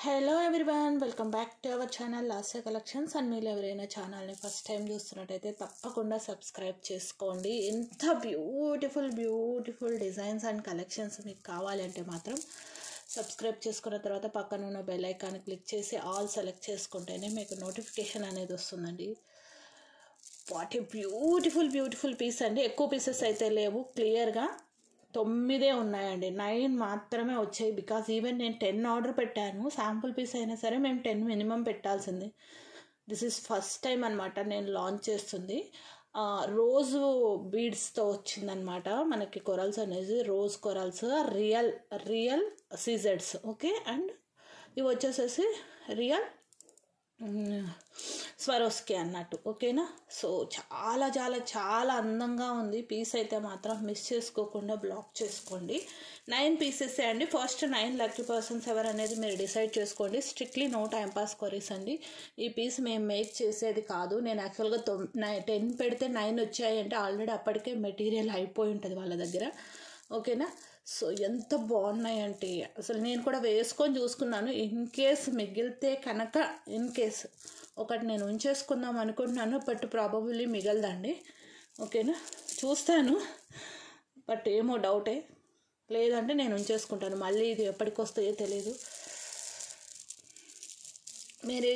Hello everyone, welcome back to our channel Lasya collections. And మీరు ఎవరైనా ఛానల్ని ఫస్ట్ టైం చూస్తున్నట్టయితే తప్పకుండా సబ్స్క్రైబ్ చేసుకోండి. ఎంత బ్యూటిఫుల్ డిజైన్స్ అండ్ కలెక్షన్స్ మీకు కావాలంటే మాత్రం సబ్స్క్రైబ్ చేసుకున్న తర్వాత పక్కన ఉన్న బెల్ ఐకాన్ క్లిక్ చేసి ఆల్ సెలెక్ట్ చేసుకుంటేనే మీకు నోటిఫికేషన్ అనేది వస్తుందండి. వాట్ ఏ బ్యూటిఫుల్ పీస్ అండి. ఎక్కువ పీసెస్ అయితే లేవు, క్లియర్గా 9 ఉన్నాయండి. 9 మాత్రమే వచ్చాయి. బికాజ్ ఈవెన్ నేను 10 ఆర్డర్ పెట్టాను. శాంపుల్ పీస్ అయినా సరే మేము 10 మినిమం పెట్టాల్సింది. దిస్ ఈజ్ ఫస్ట్ టైం అనమాట నేను లాంచ్ చేస్తుంది. రోజు బీడ్స్తో వచ్చిందనమాట మనకి కొరల్స్ అనేది. రోజ్ కొరల్స్ రియల్ సీజెడ్స్. ఓకే, అండ్ ఇవి వచ్చేసేసి రియల్ స్వరోస్కి అన్నట్టు. ఓకేనా. సో చాలా అందంగా ఉంది పీస్. అయితే మాత్రం మిస్ చేసుకోకుండా బ్లాక్ చేసుకోండి. 9 పీసెస్ అండి. ఫస్ట్ 9 లక్కీ పర్సన్స్ ఎవరు అనేది మీరు డిసైడ్ చేసుకోండి. Strictly no time pass queries అండి. ఈ పీస్ మేము మేక్ చేసేది కాదు. నేను యాక్చువల్గా 10 పెడితే 9 వచ్చాయి అంటే ఆల్రెడీ అప్పటికే మెటీరియల్ అయిపోయి ఉంటుంది వాళ్ళ దగ్గర. ఓకేనా. సో ఎంత బాగున్నాయంటే అసలు నేను కూడా వేసుకొని చూసుకున్నాను. ఇన్ కేస్ మిగిలితే కనుక ఒకటి నేను ఉంచేసుకుందాం అనుకుంటున్నాను. బట్ ప్రాబబుల్లీ మిగలదండి. ఓకేనా, చూస్తాను. బట్ ఏమో డౌటే, లేదంటే నేను ఉంచేసుకుంటాను. మళ్ళీ ఇది ఎప్పటికి వస్తాయో తెలియదు. మీరు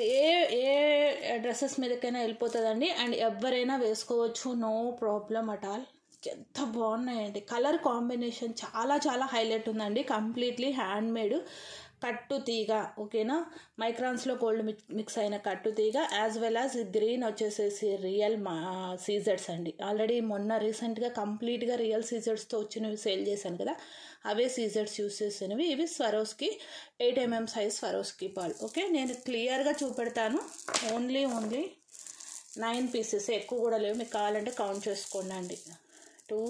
ఏ డ్రెస్సెస్ మీదకైనా వెళ్ళిపోతుందండి. అండ్ ఎవరైనా వేసుకోవచ్చు, నో ప్రాబ్లం అట్ ఆల్. ఎంత బాగున్నాయండి. కలర్ కాంబినేషన్ చాలా హైలైట్ ఉందండి. కంప్లీట్లీ హ్యాండ్ మేడ్ కట్టు తీగ. ఓకేనా, మైక్రాన్స్లో గోల్డ్ మిక్స్ అయిన కట్టు తీగ, యాజ్ వెల్ యాజ్ గ్రీన్ వచ్చేసేసి రియల్ సీజర్స్ అండి. ఆల్రెడీ మొన్న రీసెంట్గా కంప్లీట్గా రియల్ సీజర్స్తో వచ్చినవి సేల్ చేశాను కదా, అవే సీజర్స్ యూస్ చేసినవి. ఇవి Swarovski 8 mm size Swarovski pearl. Okay, నేను క్లియర్గా చూపెడతాను. ఓన్లీ 9 పీసెస్, ఎక్కువ కూడా లేవు. మీకు కావాలంటే కౌంట్ చేసుకోండి అండి. 2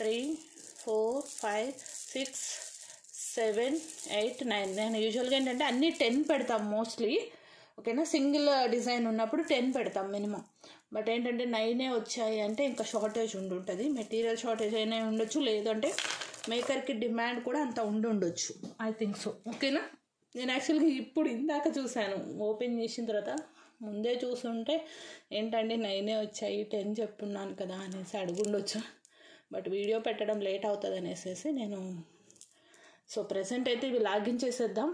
3 4 5 6 7 8 9. నేను యూజువల్గా ఏంటంటే అన్నీ 10 పెడతాం మోస్ట్లీ. ఓకేనా, సింగిల్ డిజైన్ ఉన్నప్పుడు 10 పెడతాం మినిమం. బట్ ఏంటంటే 9 వచ్చాయి అంటే ఇంకా షార్టేజ్ ఉంటుంది. మెటీరియల్ షార్టేజ్ అయినా ఉండొచ్చు, లేదంటే మేకర్కి డిమాండ్ కూడా అంత ఉండొచ్చు. I think so. ఓకేనా, నేను యాక్చువల్గా ఇప్పుడు ఇందాక చూశాను. ఓపెన్ చేసిన తర్వాత ముందే చూసుంటే ఏంటండి 9 వచ్చాయి 10 చెప్పున్నాను కదా అనేసి అడుగుండొచ్చు. బట్ వీడియో పెట్టడం లేట్ అవుతుంది అనేసి నేను సో ప్రెసెంట్ అయితే ఇవి లాగిన్ చేసేద్దాం.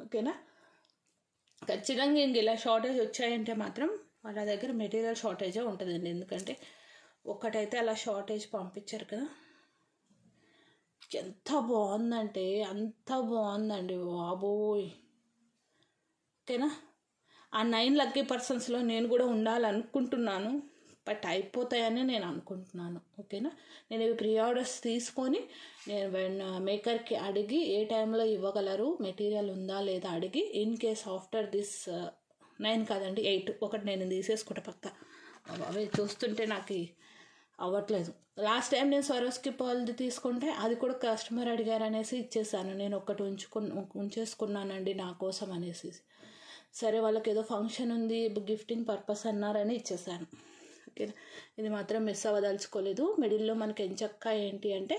ఓకేనా, ఖచ్చితంగా ఇంక ఇలా షార్టేజ్ వచ్చాయంటే మాత్రం వాళ్ళ దగ్గర మెటీరియల్ షార్టేజే ఉంటుందండి. ఎందుకంటే ఒక్కటైతే అలా షార్టేజ్ పంపించారు కదా. ఎంత బాగుందంటే అంత బాగుందండి బాబోయ్. ఓకేనా, ఆ 9 లక్కీ పర్సన్స్లో నేను కూడా ఉండాలనుకుంటున్నాను. బట్ అయిపోతాయని నేను అనుకుంటున్నాను. ఓకేనా, నేను ఇవి ప్రీ ఆర్డర్స్ తీసుకొని నేను మేకర్కి అడిగి ఏ టైంలో ఇవ్వగలరు, మెటీరియల్ ఉందా లేదా అడిగి, ఇన్ కేస్ ఆఫ్టర్ దిస్ 9 కాదండి 8 ఒకటి నేను తీసేసుకుంటా పక్క. అవి చూస్తుంటే నాకు అవ్వట్లేదు. లాస్ట్ టైం నేను స్వరోస్కి పాల్ది తీసుకుంటే అది కూడా కస్టమర్ అడిగారు అనేసి ఇచ్చేసాను. నేను ఒకటి ఉంచేసుకున్నానండి నా కోసం అనేసి. సరే, వాళ్ళకి ఏదో ఫంక్షన్ ఉంది, గిఫ్టింగ్ పర్పస్ అన్నారని ఇచ్చేసాను. ఓకే, ఇది మాత్రం మిస్ అవ్వదలుచుకోలేదు. మిడిల్లో మనకి ఎంచక్క ఏంటి అంటే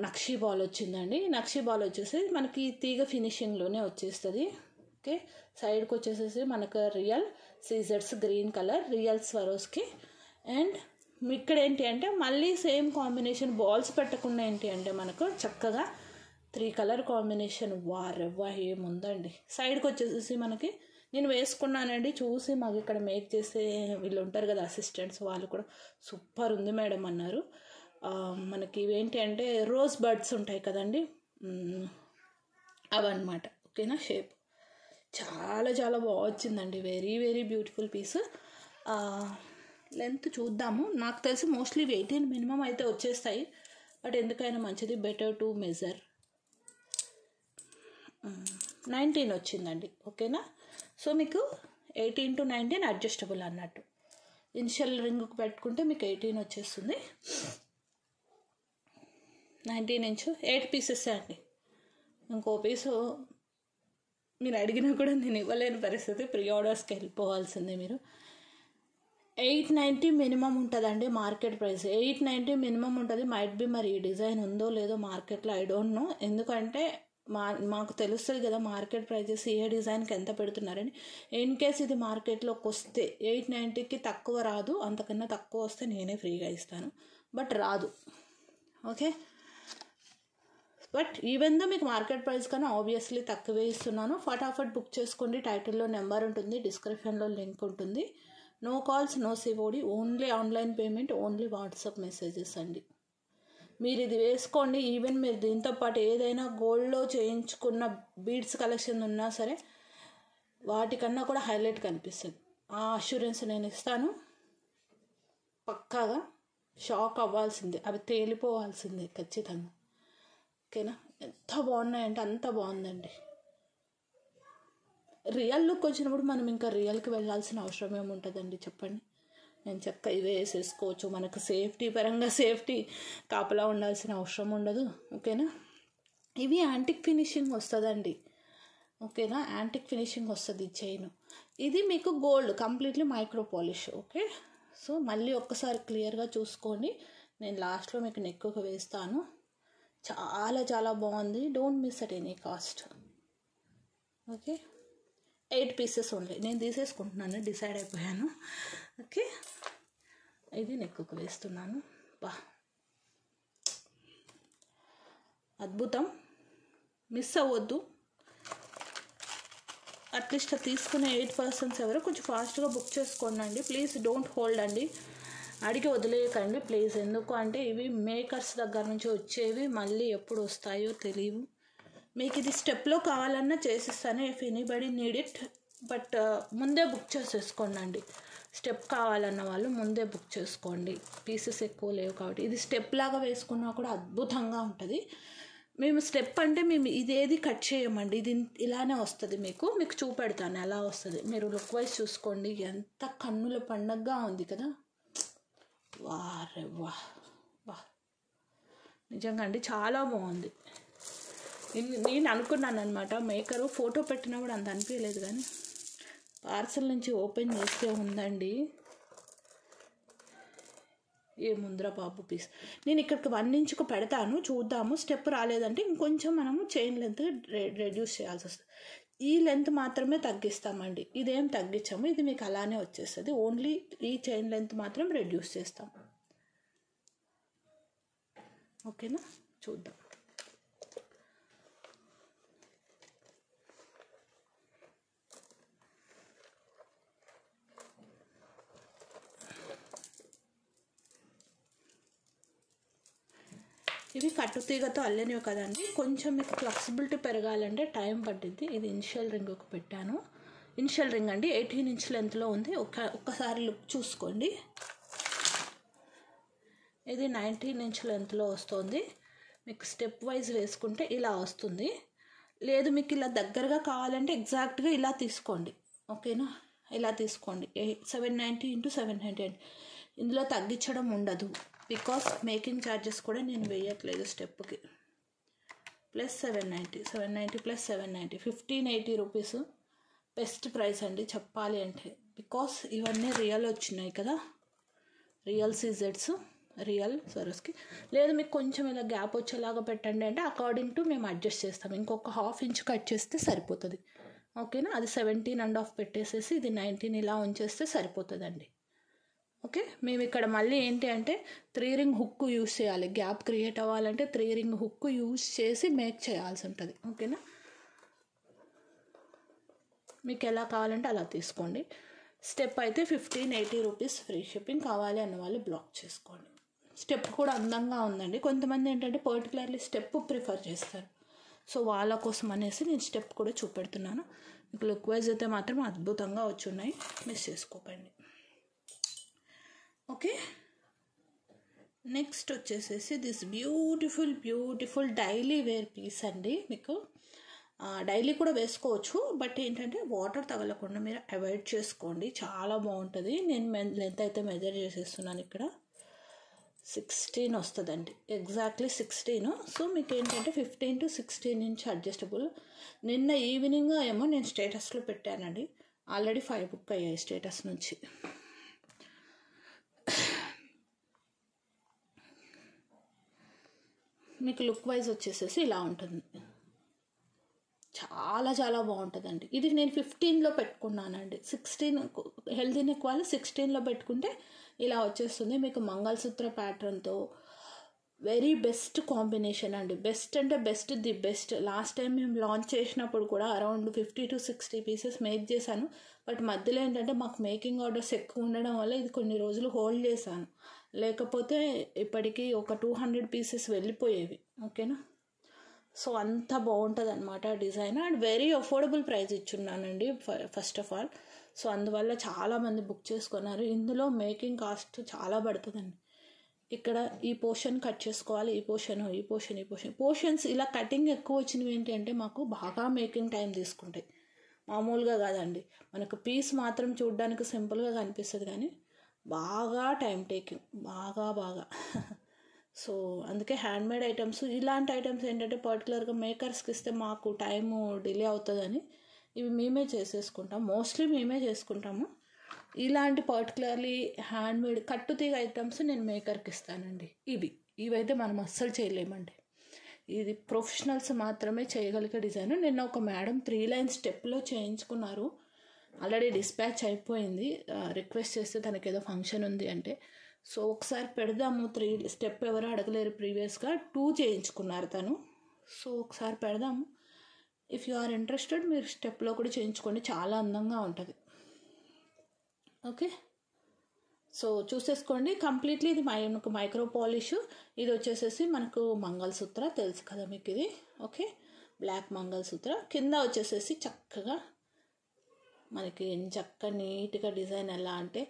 నక్షీ బాల్ వచ్చిందండి. నక్షీ బాల్ వచ్చేసి మనకి తీగ ఫినిషింగ్లోనే వచ్చేస్తుంది. ఓకే, సైడ్కి వచ్చేసేసి మనకు రియల్ సీజర్స్ green colour real Swarovski. And ఇక్కడ ఏంటి అంటే మళ్ళీ సేమ్ కాంబినేషన్ బాల్స్ పెట్టకుండా ఏంటి అంటే మనకు చక్కగా 3 కలర్ కాంబినేషన్. వారెవ్వా ఏముందండి. సైడ్కి వచ్చేసేసి మనకి నేను వేసుకున్నానండి. చూసి మాకు ఇక్కడ మేక్ చేసే వీళ్ళు ఉంటారు కదా అసిస్టెంట్స్, వాళ్ళు కూడా సూపర్ ఉంది మేడం అన్నారు. మనకి ఇవేంటి అంటే రోజ్ బర్డ్స్ ఉంటాయి కదండి, అవన్నమాట. ఓకేనా, షేప్ చాలా బాగా వచ్చిందండి. Very beautiful piece. లెంత్ చూద్దాము. నాకు తెలిసి మోస్ట్లీ 18 మినిమం అయితే వచ్చేస్తాయి. బట్ ఎందుకైనా మంచిది, బెటర్ టు మెజర్. 19 వచ్చిందండి. ఓకేనా, సో మీకు 18 to 19 అడ్జస్టబుల్ అన్నట్టు. ఇనిషియల్ రింగ్కి పెట్టుకుంటే మీకు 18 వచ్చేస్తుంది. 19 ఇంచ్ 8 పీసెస్ అండి. ఇంకో పీసు మీరు అడిగినా కూడా నేను ఇవ్వలేని పరిస్థితి. ప్రీ ఆర్డర్స్కి వెళ్ళిపోవాల్సిందే మీరు. 890 మినిమం ఉంటుందండి మార్కెట్ ప్రైస్. 890 మినిమం ఉంటుంది. మైట్ బి మరి ఈ డిజైన్ ఉందో లేదో మార్కెట్లో, ఐ డోంట్ నో. ఎందుకంటే మాకు తెలుస్తుంది కదా మార్కెట్ ప్రైజెస్ ఏ డిజైన్కి ఎంత పెడుతున్నారని. ఇన్ కేస్ ఇది మార్కెట్లోకి వస్తే 890కి తక్కువ రాదు, అంతకన్నా తక్కువ వస్తే నేనే ఫ్రీగా ఇస్తాను, బట్ రాదు. ఓకే, బట్ ఈవెన్ దో మీకు మార్కెట్ ప్రైస్ కన్నా ఆబ్వియస్లీ తక్కువే ఇస్తున్నాను. ఫటాఫట్ బుక్ చేసుకోండి. టైటిల్లో నెంబర్ ఉంటుంది, డిస్క్రిప్షన్లో లింక్ ఉంటుంది. No calls, no COD, only online payment, only WhatsApp messages అండి. మీరు ఇది వేసుకోండి. ఈవెన్ మీరు దీంతో పాటు ఏదైనా గోల్డ్లో చేయించుకున్న బీడ్స్ కలెక్షన్ ఉన్నా సరే వాటికన్నా కూడా హైలైట్ కనిపిస్తుంది. ఆ అష్యూరెన్స్ నేను ఇస్తాను. పక్కాగా షాక్ అవ్వాల్సిందే, అవి తేలిపోవాల్సిందే ఖచ్చితంగా. ఓకేనా, ఎంత బాగున్నాయంటే అంత బాగుందండి. రియల్ లుక్ వచ్చినప్పుడు మనం ఇంకా రియల్కి వెళ్ళాల్సిన అవసరం ఏముంటుందండి చెప్పండి. నేను చక్కగా ఇవే వేసేసుకోవచ్చు. మనకు సేఫ్టీ పరంగా సేఫ్టీ కాపలా ఉండాల్సిన అవసరం ఉండదు. ఓకేనా, ఇవి యాంటిక్ ఫినిషింగ్ వస్తుందండి. ఓకేనా, యాంటిక్ ఫినిషింగ్ వస్తుంది ఈ చైన్. ఇది మీకు gold completely micro polish. Okay, so మళ్ళీ ఒక్కసారి క్లియర్గా చూసుకోండి. నేను లాస్ట్లో మీకు నెక్కుకు వేస్తాను. చాలా చాలా బాగుంది. Don't miss at any cost. Okay, 8 pieces only. నేను తీసేసుకుంటున్నాను, డిసైడ్ అయిపోయాను. ఓకే, ఇది నెక్కుకు వేస్తున్నాను. బా, అద్భుతం. మిస్ అవ్వద్దు. అట్లీస్ట్ తీసుకునే 8 పర్సన్స్ ఎవరో కొంచెం ఫాస్ట్గా బుక్ చేసుకోండి. ప్లీజ్ డోంట్ హోల్డ్ అండి, అడిగి వదిలేయకండి ప్లీజ్. ఎందుకు అంటే ఇవి మేకర్స్ దగ్గర నుంచి వచ్చేవి, మళ్ళీ ఎప్పుడు వస్తాయో తెలియవు. మీకు ఇది స్టెప్లో కావాలన్నా చేసిస్తాను, if anybody need it. But ముందే బుక్ చేసేసుకోండి. స్టెప్ కావాలన్న వాళ్ళు ముందే బుక్ చేసుకోండి. పీసెస్ ఎక్కువ లేవు కాబట్టి. ఇది స్టెప్ లాగా వేసుకున్నా కూడా అద్భుతంగా ఉంటుంది. మేము స్టెప్ అంటే మేము ఇదేది కట్ చేయమండి, ఇది ఇలానే వస్తుంది. మీకు చూపెడతాను ఎలా వస్తుంది. మీరు లుక్ వైజ్ చూసుకోండి. ఎంత కన్నుల పండగగా ఉంది కదా. వారే వా వా, నిజంగా అండి చాలా బాగుంది. నేను అనుకున్నాను అనమాట, మేకరు ఫోటో పెట్టినా కూడా అంత అనిపించలేదు, కానీ పార్సల్ నుంచి ఓపెన్ చేస్తే ఉందండి. ఏముందిరా బాబు పీస్. నేను ఇక్కడికి 1 ఇంచుకు పెడతాను, చూద్దాము. స్టెప్ రాలేదంటే ఇంకొంచెం మనము చైన్ లెంత్ రెడ్యూస్ చేయాల్సి వస్తుంది. ఈ లెంత్ మాత్రమే తగ్గిస్తామండి, ఇదేం తగ్గించాము. ఇది మీకు అలానే వచ్చేస్తుంది. ఓన్లీ ఈ చైన్ లెంత్ మాత్రం రెడ్యూస్ చేస్తాం. ఓకేనా, చూద్దాం. ఇవి కట్టుతీగతో అల్లనివి కదండి, కొంచెం మీకు ఫ్లెక్సిబిలిటీ పెరగాలంటే టైం పట్టింది. ఇది ఇనిషియల్ రింగ్ ఒక పెట్టాను. ఇనిషియల్ రింగ్ అండి, 18 ఇంచ్ లెంత్లో ఉంది. ఒక్కసారి లుక్ చూసుకోండి. ఇది 19 ఇంచ్ లెంత్లో వస్తుంది. మీకు స్టెప్ వైజ్ వేసుకుంటే ఇలా వస్తుంది. లేదు మీకు ఇలా దగ్గరగా కావాలంటే ఎగ్జాక్ట్గా ఇలా తీసుకోండి. ఓకేనా, ఇలా తీసుకోండి. 790 × 790. ఇందులో తగ్గించడం ఉండదు, బికాస్ మేకింగ్ ఛార్జెస్ కూడా నేను వేయట్లేదు స్టెప్కి. Plus 790 plus 790 1580 rupees. Best price అండి చెప్పాలి అంటే, బికాస్ ఇవన్నీ రియల్ వచ్చినాయి కదా, రియల్ సీజెడ్స్, రియల్ సరోస్కి. లేదు మీకు కొంచెం ఇలా గ్యాప్ వచ్చేలాగా పెట్టండి అంటే అకార్డింగ్ టు మేము అడ్జస్ట్ చేస్తాం. ఇంకొక 1/2 ఇంచ్ కట్ చేస్తే సరిపోతుంది. ఓకేనా, అది 17.5 పెట్టేసేసి ఇది 19 ఇలా ఉంచేస్తే సరిపోతుందండి. ఓకే, మేము ఇక్కడ మళ్ళీ ఏంటి అంటే 3 రింగ్ హుక్ యూస్ చేయాలి. గ్యాప్ క్రియేట్ అవ్వాలంటే 3 రింగ్ హుక్ యూస్ చేసి మేక్ చేయాల్సి ఉంటుంది. ఓకేనా, మీకు ఎలా కావాలంటే అలా తీసుకోండి. స్టెప్ అయితే 1580 రూపీస్ ఫ్రీ షిప్పింగ్. కావాలి అన్న వాళ్ళు బ్లాక్ చేసుకోండి. స్టెప్ కూడా అందంగా ఉందండి. కొంతమంది ఏంటంటే పర్టికులర్లీ స్టెప్ ప్రిఫర్ చేస్తారు, సో వాళ్ళ కోసం అనేసి నేను స్టెప్ కూడా చూపెడుతున్నాను. మీకు లుక్ వైజ్ అయితే మాత్రం అద్భుతంగా వచ్చి ఉన్నాయి, మిస్ చేసుకోకండి. ఓకే, నెక్స్ట్ వచ్చేసేసి this beautiful daily wear piece అండి. మీకు డైలీ కూడా వేసుకోవచ్చు, బట్ ఏంటంటే వాటర్ తగలకుండా మీరు అవాయిడ్ చేసుకోండి. చాలా బాగుంటుంది. నేను లెంత్ అయితే మెజర్ చేసేస్తున్నాను. ఇక్కడ 16 వస్తుందండి, ఎగ్జాక్ట్లీ 16. సో మీకు ఏంటంటే 15 to 16 ఇంచ్ అడ్జస్టబుల్. నిన్న ఈవినింగ్ ఏమో నేను స్టేటస్లో పెట్టానండి, ఆల్రెడీ 5 బుక్ అయ్యాయి స్టేటస్ నుంచి. మీకు లుక్ వైజ్ వచ్చేసేసి ఇలా ఉంటుంది. చాలా చాలా బాగుంటుందండి. ఇది నేను 15లో పెట్టుకున్నానండి. 16 హెల్తీ నెక్ వాళ్ళు 16లో పెట్టుకుంటే ఇలా వచ్చేస్తుంది మీకు మంగళసూత్ర ప్యాటర్న్తో. వెరీ బెస్ట్ కాంబినేషన్ అండి. బెస్ట్ అంటే best, the best. Last time మేము లాంచ్ చేసినప్పుడు కూడా అరౌండ్ 50 to 60 పీసెస్ మేక్ చేశాను. బట్ మధ్యలో ఏంటంటే మాకు మేకింగ్ ఆర్డర్స్ ఎక్కువ ఉండడం వల్ల ఇది కొన్ని రోజులు హోల్డ్ చేశాను. లేకపోతే ఇప్పటికీ ఒక 200 పీసెస్ వెళ్ళిపోయేవి. ఓకేనా. సో అంత బాగుంటుంది అనమాట design. And very affordable price ఇచ్చున్నానండి ఫస్ట్ ఆఫ్ ఆల్. సో అందువల్ల చాలామంది బుక్ చేసుకున్నారు. ఇందులో మేకింగ్ కాస్ట్ చాలా పడుతుందండి. ఇక్కడ ఈ పోర్షన్ కట్ చేసుకోవాలి, ఈ పోర్షన్స్ ఇలా కటింగ్ ఎక్కువ వచ్చినవి ఏంటి అంటే మాకు బాగా మేకింగ్ టైం తీసుకుంటాయి. మామూలుగా కాదండి, మనకు పీస్ మాత్రం చూడడానికి సింపుల్గా కనిపిస్తుంది కానీ బాగా టైం టేకింగ్, బాగా సో అందుకే హ్యాండ్మేడ్ ఐటమ్స్, ఇలాంటి ఐటమ్స్ ఏంటంటే పర్టికులర్గా మేకర్స్కి ఇస్తే మాకు టైము డిలే అవుతుందని ఇవి మేమే చేసేసుకుంటాం. మోస్ట్లీ మేమే చేసుకుంటాము. ఇలాంటి పర్టికులర్లీ హ్యాండ్మేడ్ కట్టుతీగ ఐటమ్స్ నేను మేకర్కి ఇస్తానండి. ఇవైతే మనం అస్సలు చేయలేమండి. ఇది ప్రొఫెషనల్స్ మాత్రమే చేయగలిగే డిజైన్. నిన్న ఒక మేడం 3 లైన్ స్టెప్లో చేయించుకున్నారు. ఆల్రెడీ డిస్పాచ్ అయిపోయింది. రిక్వెస్ట్ చేస్తే తనకి ఏదో ఫంక్షన్ ఉంది అంటే, సో ఒకసారి పెడదాము. 3 స్టెప్ ఎవరు అడగలేరు. ప్రీవియస్గా 2 చేయించుకున్నారు తను. సో ఒకసారి పెడదాము. ఇఫ్ యు ఆర్ ఇంట్రెస్టెడ్ మీరు స్టెప్లో కూడా చేయించుకోండి, చాలా అందంగా ఉంటుంది. ఓకే, సో చూసేసుకోండి. కంప్లీట్లీ ఇది మైక్రో పాలిష్. ఇది వచ్చేసేసి మనకు మంగళసూత్ర తెలుసు కదా మీకు ఇది. Okay, black mangalsutra. కింద వచ్చేసేసి చక్కగా మనకి నీట్గా డిజైన్ ఎలా అంటే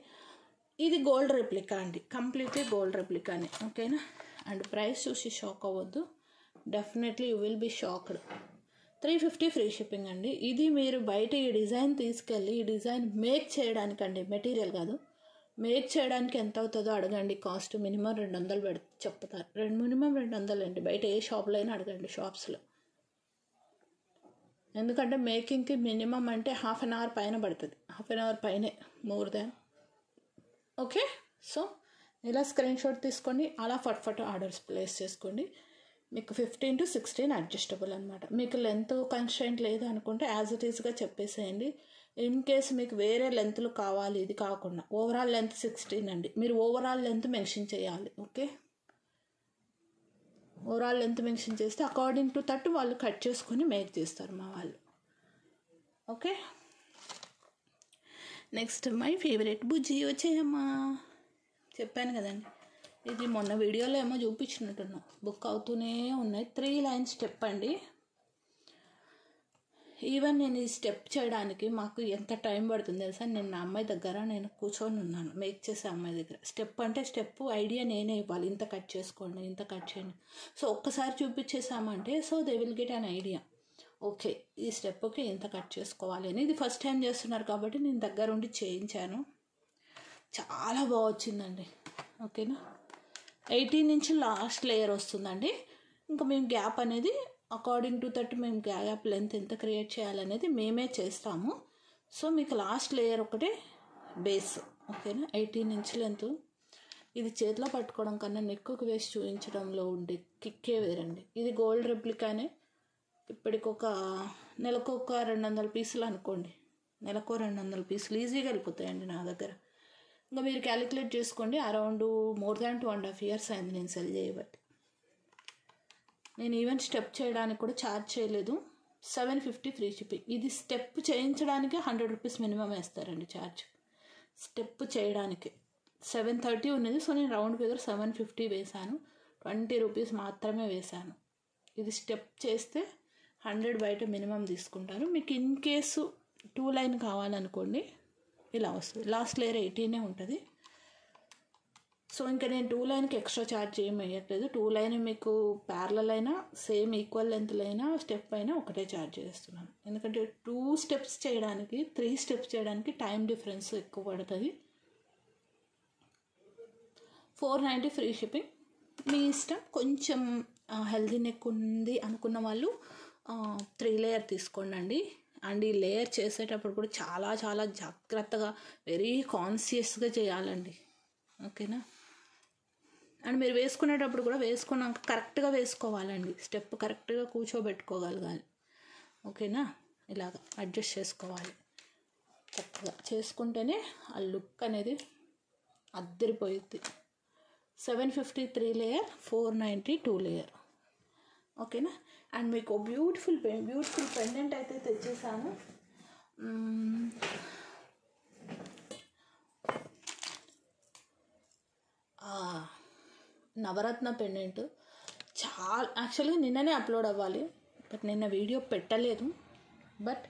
ఇది గోల్డ్ రెప్లికా అండి. కంప్లీట్లీ గోల్డ్ రెప్లికానే. ఓకేనా. అండ్ ప్రైస్ చూసి షాక్ అవ్వద్దు. Definitely you will be shocked. 350 free shipping అండి. ఇది మీరు బయట ఈ డిజైన్ తీసుకెళ్ళి ఈ డిజైన్ మేక్ చేయడానికి అండి, మెటీరియల్ కాదు, మేక్ చేయడానికి ఎంత అవుతుందో అడగండి. కాస్ట్ మినిమం 200 చెప్తారు. మినిమం 200 అండి. బయట ఏ షాప్లో అయినా అడగండి, షాప్స్లో. ఎందుకంటే మేకింగ్కి మినిమం అంటే హాఫ్ అన్ అవర్ పైన పడుతుంది. హాఫ్ అన్ అవర్ పైనే, మోర్ దాన్. ఓకే, సో ఇలా స్క్రీన్ షాట్ తీసుకోండి. అలా ఫట్ ఆర్డర్స్ ప్లేస్ చేసుకోండి. మీకు 15 to 16 అడ్జస్టబుల్ అనమాట. మీకు లెంత్ కన్స్ట్రెంట్ లేదు అనుకుంటే యాజ్ ఇట్ ఈస్గా చెప్పేసేయండి. ఇన్ కేస్ మీకు వేరే లెంత్లు కావాలి, ఇది కాకుండా ఓవరాల్ లెంత్ 16 అండి. మీరు ఓవరాల్ లెంత్ మెన్షన్ చేయాలి. ఓకే, ఓవరాల్ లెంత్ మెన్షన్ చేస్తే అకార్డింగ్ టు దట్ వాళ్ళు కట్ చేసుకొని మేక్ చేస్తారు మా వాళ్ళు. ఓకే, నెక్స్ట్ మై ఫేవరెట్ బుజ్జి వచ్చేయమ్మా. చెప్పాను కదండి, ఇది మొన్న వీడియోలో ఏమో చూపించినట్టున్నాం. బుక్ అవుతూనే ఉన్నాయి. 3 లైన్ స్టెప్ అండి. ఈవెన్ నేను ఈ స్టెప్ చేయడానికి మాకు ఎంత టైం పడుతుంది తెలుసా. నేను నా అమ్మాయి దగ్గర నేను కూర్చొని ఉన్నాను, మేక్ చేసే అమ్మాయి దగ్గర. స్టెప్ అంటే స్టెప్ ఐడియా నేనే ఇవ్వాలి. ఇంత కట్ చేసుకోండి, ఇంత కట్ చేయండి. సో ఒక్కసారి చూపించేసామంటే so they will get an idea. Okay, ఈ స్టెప్కి ఇంత కట్ చేసుకోవాలి అని. ఇది ఫస్ట్ టైం చేస్తున్నారు కాబట్టి నేను దగ్గర ఉండి చేయించాను. చాలా బాగా వచ్చిందండి. ఓకేనా. 18 ఇంచ్ లాస్ట్ లేయర్ వస్తుందండి. ఇంకా మేము గ్యాప్ అనేది అకార్డింగ్ టు దట్ మేము గ్యాప్ లెంత్ ఎంత క్రియేట్ చేయాలనేది మేమే చేస్తాము. సో మీకు లాస్ట్ లేయర్ ఒకటే బేస్. ఓకేనా. 18 ఇంచ్ లెంత్. ఇది చేతిలో పట్టుకోవడం కన్నా నెక్కుకు వేసి చూపించడంలో ఉండే కిక్కే వేరండి. ఇది గోల్డ్ రెప్లికానే. ఇప్పటికొక నెలకు ఒక 200 పీసులు అనుకోండి. నెలకు 200 పీసులు ఈజీగా వెళ్ళిపోతాయండి నా దగ్గర. ఇంకా మీరు క్యాలిక్యులేట్ చేసుకోండి. అరౌండ్ మోర్ దాన్ 2.5 years అయింది నేను సెల్ చేయబట్టి. నేను ఈవెన్ స్టెప్ చేయడానికి కూడా ఛార్జ్ చేయలేదు. 750 ఫ్రీ షిప్పింగ్. ఇది స్టెప్ చేయించడానికి 100 రూపీస్ మినిమం వేస్తారండి ఛార్జ్. స్టెప్ చేయడానికి 730 ఉన్నది. సో నేను రౌండ్ ఫిగర్ 750 వేశాను. 20 రూపీస్ మాత్రమే వేశాను. ఇది స్టెప్ చేస్తే 100 బయట మినిమం తీసుకుంటారు. మీకు ఇన్ కేసు 2 లైన్ కావాలనుకోండి ఇలా వస్తుంది. లాస్ట్ లేయర్ 18 ఉంటుంది. సో ఇంకా నేను 2 లైన్కి ఎక్స్ట్రా ఛార్జ్ ఏమి వేయట్లేదు. 2 లైన్ మీకు ప్యారలల్ అయినా సేమ్ ఈక్వల్ లెంత్లో అయినా స్టెప్ అయినా ఒకటే ఛార్జ్ చేస్తున్నాను. ఎందుకంటే 2 స్టెప్స్ చేయడానికి 3 స్టెప్స్ చేయడానికి టైం డిఫరెన్స్ ఎక్కువ పడుతుంది. 490 ఫ్రీ షిప్పింగ్. మీ ఇష్టం. కొంచెం హెల్దీ నెక్ ఉంది అనుకున్న వాళ్ళు 3 లేయర్ తీసుకోండి. అండ్ ఈ లేయర్ చేసేటప్పుడు కూడా చాలా చాలా జాగ్రత్తగా వెరీ కాన్షియస్గా చేయాలండి. ఓకేనా. అండ్ మీరు వేసుకునేటప్పుడు కూడా వేసుకున్నాక కరెక్ట్గా వేసుకోవాలండి. స్టెప్ కరెక్ట్గా కూర్చోబెట్టుకోగలగాలి. ఓకేనా, ఇలాగ అడ్జస్ట్ చేసుకోవాలి. చక్కగా చేసుకుంటేనే ఆ లుక్ అనేది అద్దరిపోయిద్ది. 753 లేయర్, 492 లేయర్. ఓకేనా. అండ్ మీకు బ్యూటిఫుల్ పెండెంట్ అయితే తెచ్చేసాను. నవరత్న పెండెంట్ చాలా యాక్చువల్గా నిన్ననే అప్లోడ్ అవ్వాలి, బట్ నిన్న వీడియో పెట్టలేదు. But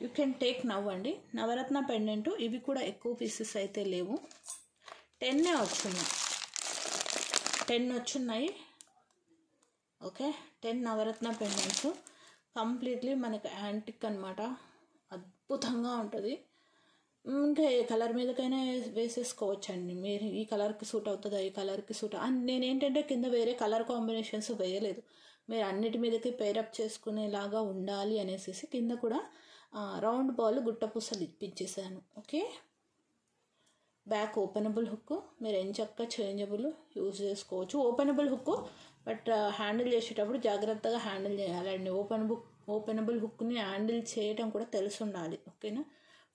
you can take now అండి. నవరత్న పెండెంట్ ఇవి కూడా ఎక్కువ పీసెస్ అయితే లేవు, 10 వచ్చినాయి, 10 వచ్చున్నాయి. ఓకే, 10 నవరత్న పెండెంట్స్ కంప్లీట్లీ మనకి యాంటిక్ అనమాట. అద్భుతంగా ఉంటుంది. ఇంకా ఏ కలర్ మీదకైనా వేసేసుకోవచ్చండి. మీరు ఈ కలర్కి సూట్ అవుతుందా, ఈ కలర్కి సూట్ అండ్ నేనేంటంటే కింద వేరే కలర్ కాంబినేషన్స్ వేయలేదు. మీరు అన్నిటి మీదకి పేరప్ చేసుకునేలాగా ఉండాలి అనేసి కింద కూడా రౌండ్ బాల్ గుట్టపూసలు ఇప్పించేసాను. ఓకే, బ్యాక్ ఓపెనబుల్ హుక్, మీరు ఎంచక్క చేంజబుల్ యూజ్ చేసుకోవచ్చు. ఓపెనబుల్ హుక్, బట్ హ్యాండిల్ చేసేటప్పుడు జాగ్రత్తగా హ్యాండిల్ చేయాలండి. ఓపెనబుల్ హుక్ని హ్యాండిల్ చేయడం కూడా తెలిసి ఉండాలి. ఓకేనా.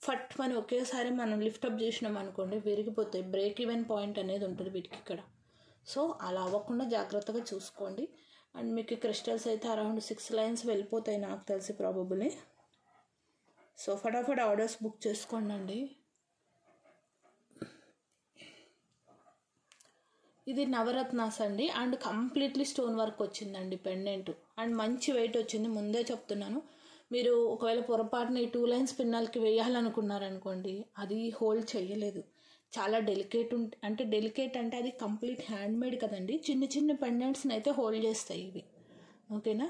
ఫట్ అని ఒకేసారి మనం లిఫ్టప్ చేసినాం అనుకోండి విరిగిపోతాయి. బ్రేక్ ఈవెన్ పాయింట్ అనేది ఉంటుంది వీటికి ఇక్కడ. సో అలా అవ్వకుండా జాగ్రత్తగా చూసుకోండి. అండ్ మీకు క్రిస్టల్స్ అయితే అరౌండ్ 6 లైన్స్ వెళ్ళిపోతాయి నాకు తెలిసి ప్రాబబుల్లీ. సో ఫటాఫట్ ఆర్డర్స్ బుక్ చేసుకోండి. ఇది నవరత్నాస్ అండి. అండ్ కంప్లీట్లీ స్టోన్ వర్క్ వచ్చిందండి పెండెంట్. అండ్ మంచి వెయిట్ వచ్చింది, ముందే చెప్తున్నాను. మీరు ఒకవేళ పొరపాటున ఈ 2 లైన్స్ పిన్నల్కి వేయాలనుకున్నారనుకోండి, అది హోల్డ్ చేయలేదు. చాలా డెలికేట్ అంటే అది కంప్లీట్ హ్యాండ్మేడ్ కదండి. చిన్న చిన్న పెండెంట్స్ని అయితే హోల్డ్ చేస్తాయి ఇవి. ఓకేనా.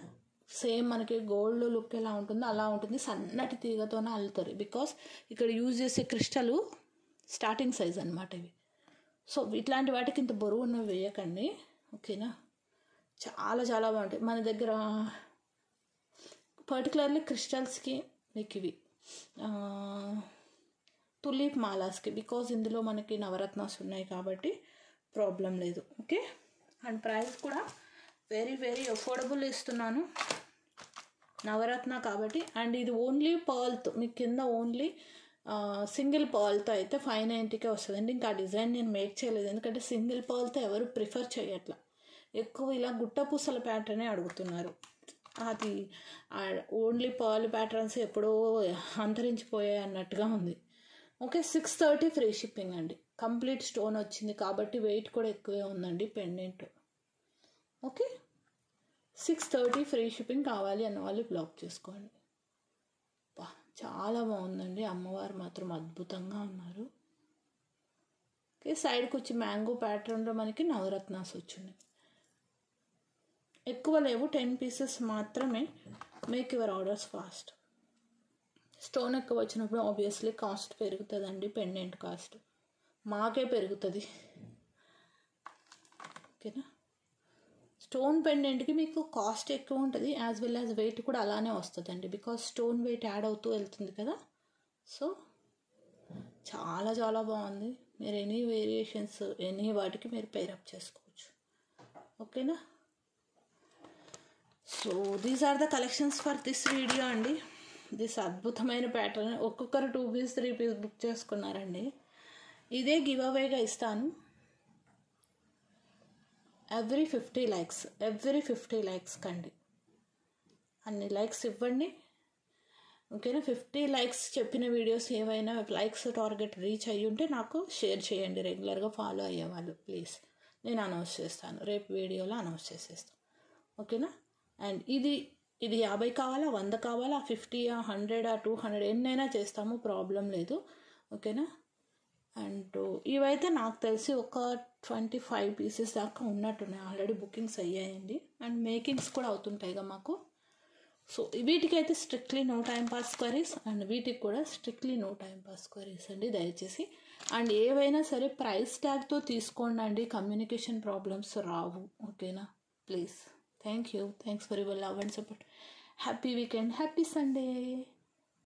సేమ్ మనకి గోల్డ్ లుక్ ఎలా ఉంటుందో అలా ఉంటుంది. సన్నటి తీగతోనే అల్లుతారు. బికాస్ ఇక్కడ యూజ్ చేసే క్రిస్టల్ స్టార్టింగ్ సైజ్ అనమాట ఇవి. సో ఇట్లాంటి వాటికి ఇంత బరువు ఉన్నవి వేయకండి. ఓకేనా. చాలా చాలా బాగుంటాయి మన దగ్గర. పర్టికులర్లీ క్రిస్టల్స్కి మీకు ఇవి తులీప్ మాలాస్కి, బికాజ్ ఇందులో మనకి నవరత్నాస్ ఉన్నాయి కాబట్టి ప్రాబ్లం లేదు. ఓకే. అండ్ ప్రైస్ కూడా వెరీ వెరీ అఫోర్డబుల్ ఇస్తున్నాను, నవరత్న కాబట్టి. అండ్ ఇది ఓన్లీ పర్ల్తో, మీకు కింద ఓన్లీ సింగిల్ పర్ల్తో అయితే 590కే వస్తుందండి. ఇంకా ఆ డిజైన్ నేను మేక్ చేయలేదు, ఎందుకంటే సింగిల్ పర్ల్తో ఎవరు ప్రిఫర్ చేయట్లా. ఎక్కువ ఇలా గుట్టపూసల ప్యాటర్నే అడుగుతున్నారు. అది ఓన్లీ పర్ల్ ప్యాటర్న్స్ ఎప్పుడో అంతరించిపోయాయి అన్నట్టుగా ఉంది. ఓకే. 630 ఫ్రీ షిప్పింగ్ అండి. కంప్లీట్ స్టోన్ వచ్చింది కాబట్టి వెయిట్ కూడా ఎక్కువే ఉందండి పెండెంట్. ఓకే. 630 ఫ్రీ షిప్పింగ్ కావాలి అన్న వాళ్ళు బ్లాక్ చేసుకోండి. చాలా బాగుందండి. అమ్మవారు మాత్రం అద్భుతంగా ఉన్నారు. ఓకే. సైడ్కి వచ్చి మ్యాంగో ప్యాటర్న్లో మనకి నవరత్నాస్ వచ్చినాయి. ఎక్కువ లేవు, 10 పీసెస్ మాత్రమే. Make your orders fast. Stone ఎక్కువ వచ్చినప్పుడు ఆబ్వియస్లీ కాస్ట్ పెరుగుతుందండి. పెండెంట్ కాస్ట్ మాకే పెరుగుతుంది. ఓకేనా. స్టోన్ పెండెంట్కి మీకు కాస్ట్ ఎక్కువ ఉంటుంది, యాజ్ వెల్ యాజ్ వెయిట్ కూడా అలానే వస్తుందండి. బికాజ్ స్టోన్ వెయిట్ యాడ్ అవుతూ వెళ్తుంది కదా. సో చాలా చాలా బాగుంది. మీరు ఎనీ వేరియేషన్స్ ఎనీ వాటికి మీరు పేరప్ చేసుకోవచ్చు. ఓకేనా. So these are the collections for this video అండి. దిస్ అద్భుతమైన ప్యాటర్న్. ఒక్కొక్కరు 2 పీస్ 3 పీస్ బుక్ చేసుకున్నారండి. ఇదే గివ్ అవేగా ఇస్తాను. ఎవ్రీ 50 లైక్స్ కండి అన్ని లైక్స్ ఇవ్వండి. ఓకేనా. 50 లైక్స్ చెప్పిన వీడియోస్ ఏవైనా లైక్స్ టార్గెట్ రీచ్ అయ్యి ఉంటే నాకు షేర్ చేయండి. రెగ్యులర్గా ఫాలో అయ్యేవాళ్ళు ప్లీజ్. నేను అనౌన్స్ చేస్తాను, రేపు వీడియోలో అనౌన్స్ చేసేస్తాను. ఓకేనా. అండ్ ఇది 50 కావాలా, 100 కావాలా, 50, 100, 200 ఎన్నైనా చేస్తాము, ప్రాబ్లం లేదు. ఓకేనా. అండ్ ఇవైతే నాకు తెలిసి ఒక 25 పీసెస్ దాకా ఉన్నట్టున్నాయి. ఆల్రెడీ బుకింగ్స్ అయ్యాయండి. అండ్ మేకింగ్స్ కూడా అవుతుంటాయిగా మాకు. సో వీటికైతే strictly no time pass queries, and వీటికి కూడా strictly no time pass queries అండి దయచేసి. అండ్ ఏవైనా సరే ప్రైస్ ట్యాగ్తో తీసుకోండి అండి, కమ్యూనికేషన్ ప్రాబ్లమ్స్ రావు. ఓకేనా. Please. Thank you. Thanks for your love and support. Happy weekend. Happy Sunday.